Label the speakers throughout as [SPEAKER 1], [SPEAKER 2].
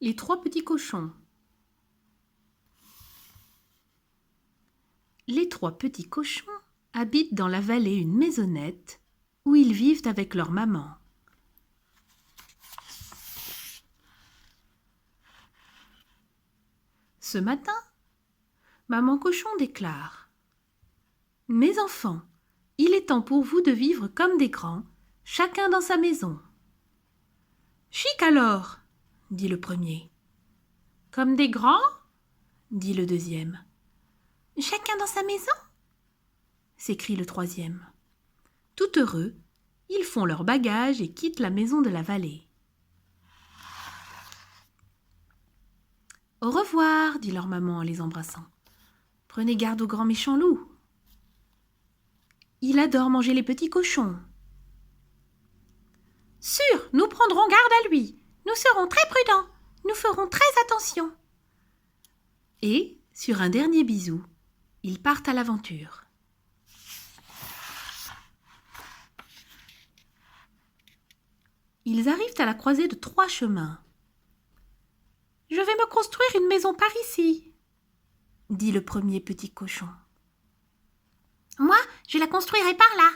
[SPEAKER 1] Les trois petits cochons. Les trois petits cochons habitent dans la vallée une maisonnette où ils vivent avec leur maman. Ce matin, maman cochon déclare : « Mes enfants, il est temps pour vous de vivre comme des grands, chacun dans sa maison. »« Chic alors !» dit le premier. « Comme des grands ?» dit le deuxième. « Chacun dans sa maison ?» s'écrie le troisième. Tout heureux, ils font leurs bagages et quittent la maison de la vallée. « Au revoir !» dit leur maman en les embrassant. « Prenez garde au grand méchant loup. Il adore manger les petits cochons. »« Sûr, nous prendrons garde à lui. Nous serons très prudents. Nous ferons très attention. » Et, sur un dernier bisou, ils partent à l'aventure. Ils arrivent à la croisée de 3 chemins. « Je vais me construire une maison par ici, » dit le premier petit cochon. « Moi, je la construirai par là, »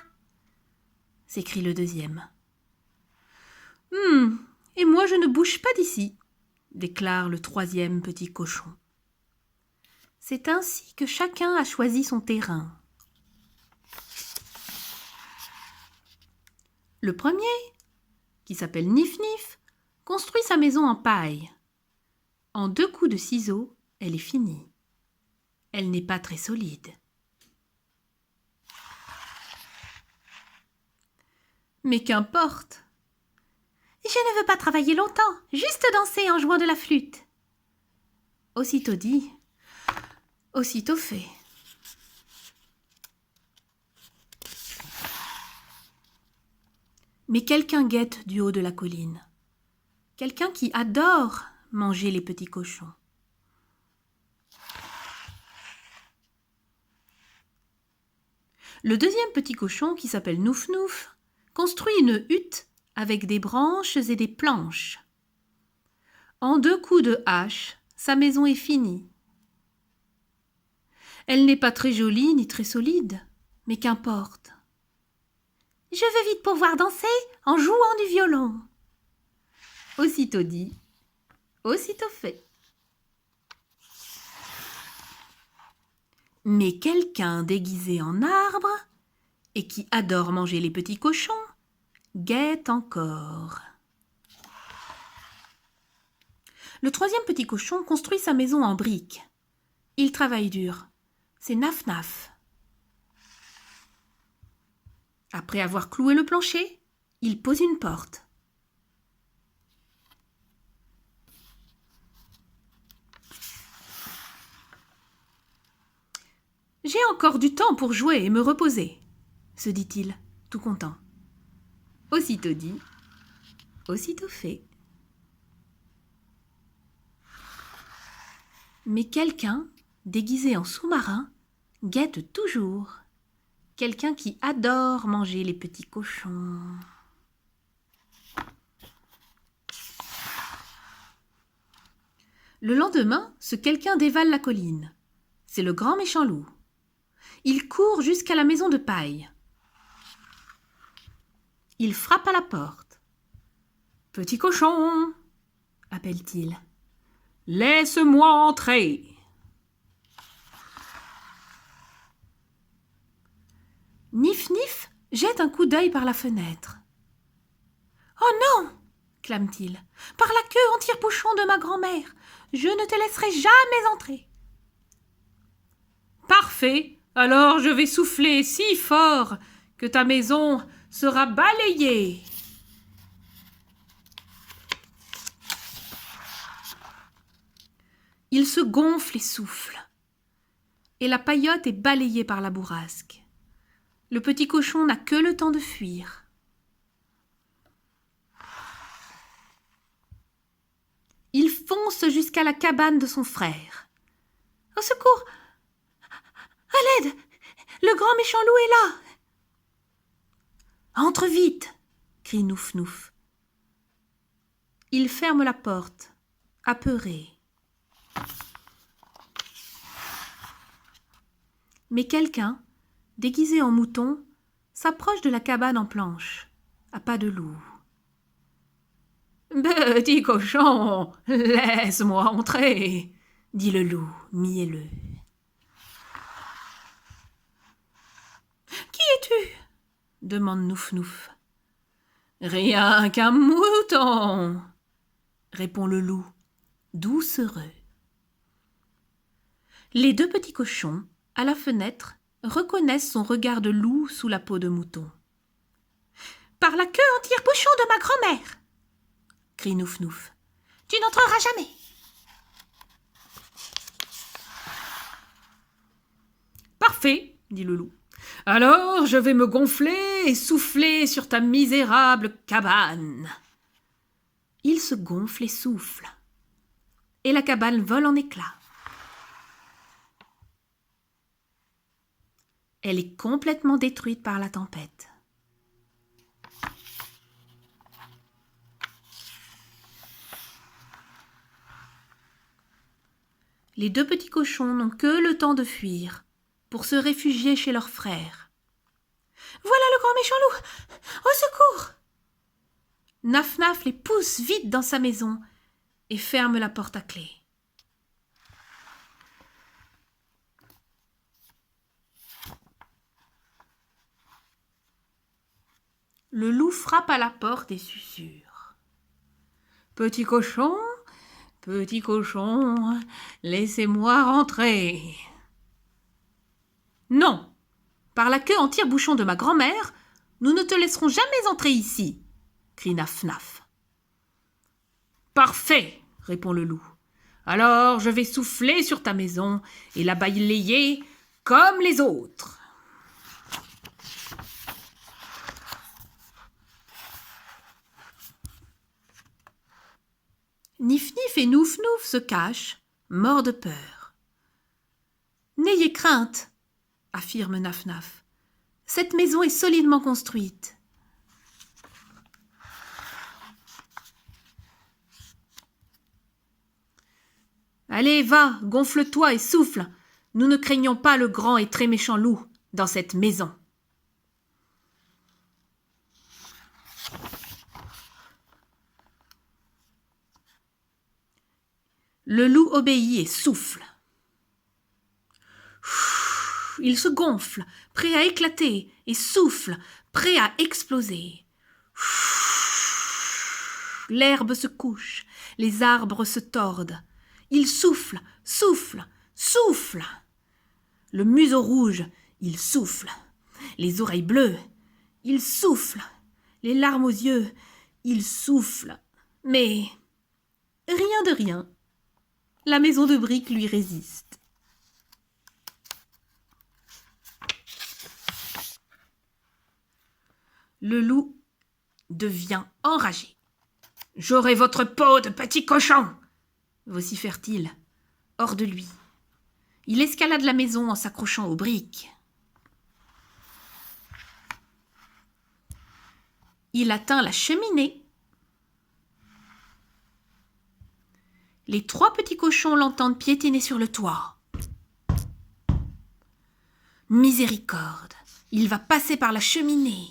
[SPEAKER 1] s'écrie le deuxième. « Et moi je ne bouge pas d'ici, » déclare le troisième petit cochon. C'est ainsi que chacun a choisi son terrain. Le premier, qui s'appelle Nif Nif, construit sa maison en paille. En 2 coups de ciseaux, elle est finie. Elle n'est pas très solide. Mais qu'importe! Je ne veux pas travailler longtemps, juste danser en jouant de la flûte. Aussitôt dit, aussitôt fait. Mais quelqu'un guette du haut de la colline. Quelqu'un qui adore manger les petits cochons. Le deuxième petit cochon, qui s'appelle Nouf Nouf, construit une hutte avec des branches et des planches. En 2 coups de hache, sa maison est finie. Elle n'est pas très jolie ni très solide, mais qu'importe. Je veux vite pouvoir danser en jouant du violon. Aussitôt dit, aussitôt fait. Mais quelqu'un déguisé en arbre et qui adore manger les petits cochons guette encore. Le troisième petit cochon construit sa maison en briques. Il travaille dur. C'est Naf Naf. Après avoir cloué le plancher, il pose une porte. J'ai encore du temps pour jouer et me reposer, se dit-il, tout content. Aussitôt dit, aussitôt fait. Mais quelqu'un, déguisé en sous-marin, guette toujours. Quelqu'un qui adore manger les petits cochons. Le lendemain, ce quelqu'un dévale la colline. C'est le grand méchant loup. Il court jusqu'à la maison de paille. Il frappe à la porte. « Petit cochon !» appelle-t-il. « Laisse-moi entrer !» Nif Nif jette un coup d'œil par la fenêtre. « Oh non !» clame-t-il. « Par la queue en tire-bouchon de ma grand-mère, je ne te laisserai jamais entrer. » « Parfait, alors je vais souffler si fort que ta maison sera balayée. » Il se gonfle et souffle, et la paillote est balayée par la bourrasque. Le petit cochon n'a que le temps de fuir. Il fonce jusqu'à la cabane de son frère. « Au secours! À l'aide! Le grand méchant loup est là !»« Entre vite !» crie Nouf Nouf. Il ferme la porte apeuré. Mais quelqu'un, déguisé en mouton, s'approche de la cabane en planche, à pas de loup. « Petit cochon, laisse-moi entrer !» dit le loup, mielleux. « Qui es-tu » demande Nouf-Nouf. « Rien qu'un mouton !» répond le loup, doucereux. Les deux petits cochons, à la fenêtre, reconnaissent son regard de loup sous la peau de mouton. « Par la queue en tire-bouchon de ma grand-mère !» crie Nouf-Nouf. « Tu n'entreras jamais !» « Parfait !» dit le loup. « Alors je vais me gonfler et souffler sur ta misérable cabane. » Il se gonfle et souffle, et la cabane vole en éclats. Elle est complètement détruite par la tempête. Les deux petits cochons n'ont que le temps de fuir pour se réfugier chez leur frère. « Voilà le grand méchant loup! Au secours !» Naf-Naf les pousse vite dans sa maison et ferme la porte à clé. Le loup frappe à la porte et susurre. « Petit cochon, laissez-moi rentrer. »« Non, par la queue en tire-bouchon de ma grand-mère, nous ne te laisserons jamais entrer ici, » crie Naf-Naf. « Parfait, » répond le loup. « Alors je vais souffler sur ta maison et la balayer comme les autres. » Nif-Nif et Nouf-Nouf se cachent, morts de peur. « N'ayez crainte, » affirme Naf-Naf. « Cette maison est solidement construite. » Allez, va, gonfle-toi et souffle. Nous ne craignons pas le grand et très méchant loup dans cette maison. Le loup obéit et souffle. Il se gonfle, prêt à éclater, et souffle, prêt à exploser. L'herbe se couche, les arbres se tordent. Il souffle, souffle, souffle. Le museau rouge, il souffle. Les oreilles bleues, il souffle. Les larmes aux yeux, il souffle. Mais rien de rien. La maison de briques lui résiste. Le loup devient enragé. « J'aurai votre peau de petit cochon !» vocifère-t-il, hors de lui. Il escalade la maison en s'accrochant aux briques. Il atteint la cheminée. Les trois petits cochons l'entendent piétiner sur le toit. Miséricorde, il va passer par la cheminée.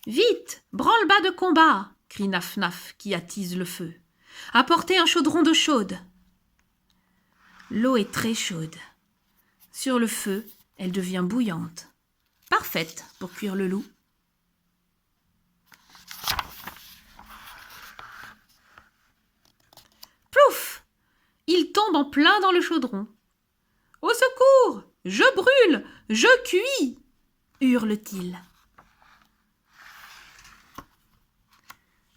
[SPEAKER 1] Vite, branle-bas de combat, crie Naf-Naf qui attise le feu. Apportez un chaudron d'eau chaude. L'eau est très chaude. Sur le feu, elle devient bouillante. Parfaite pour cuire le loup. Plouf! Il tombe en plein dans le chaudron. « Au secours! Je brûle! Je cuis !» hurle-t-il.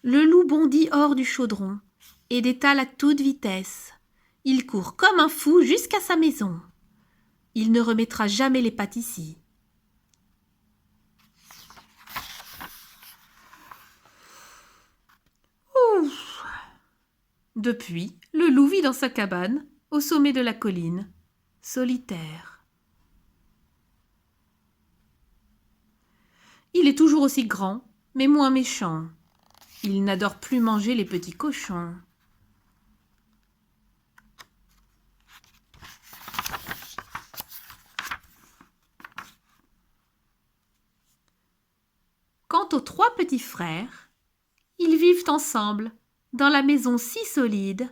[SPEAKER 1] Le loup bondit hors du chaudron et détale à toute vitesse. Il court comme un fou jusqu'à sa maison. Il ne remettra jamais les pattes ici. Ouf. Depuis, le loup vit dans sa cabane, au sommet de la colline, solitaire. Il est toujours aussi grand, mais moins méchant. Il n'adore plus manger les petits cochons. Quant aux 3 petits frères, ils vivent ensemble dans la maison si solide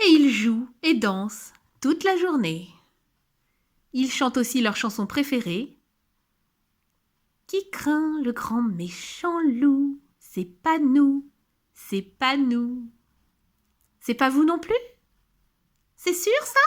[SPEAKER 1] et ils jouent et dansent toute la journée. Ils chantent aussi leur chanson préférée. Qui craint le grand méchant loup? C'est pas nous, c'est pas nous. C'est pas vous non plus? C'est sûr ça?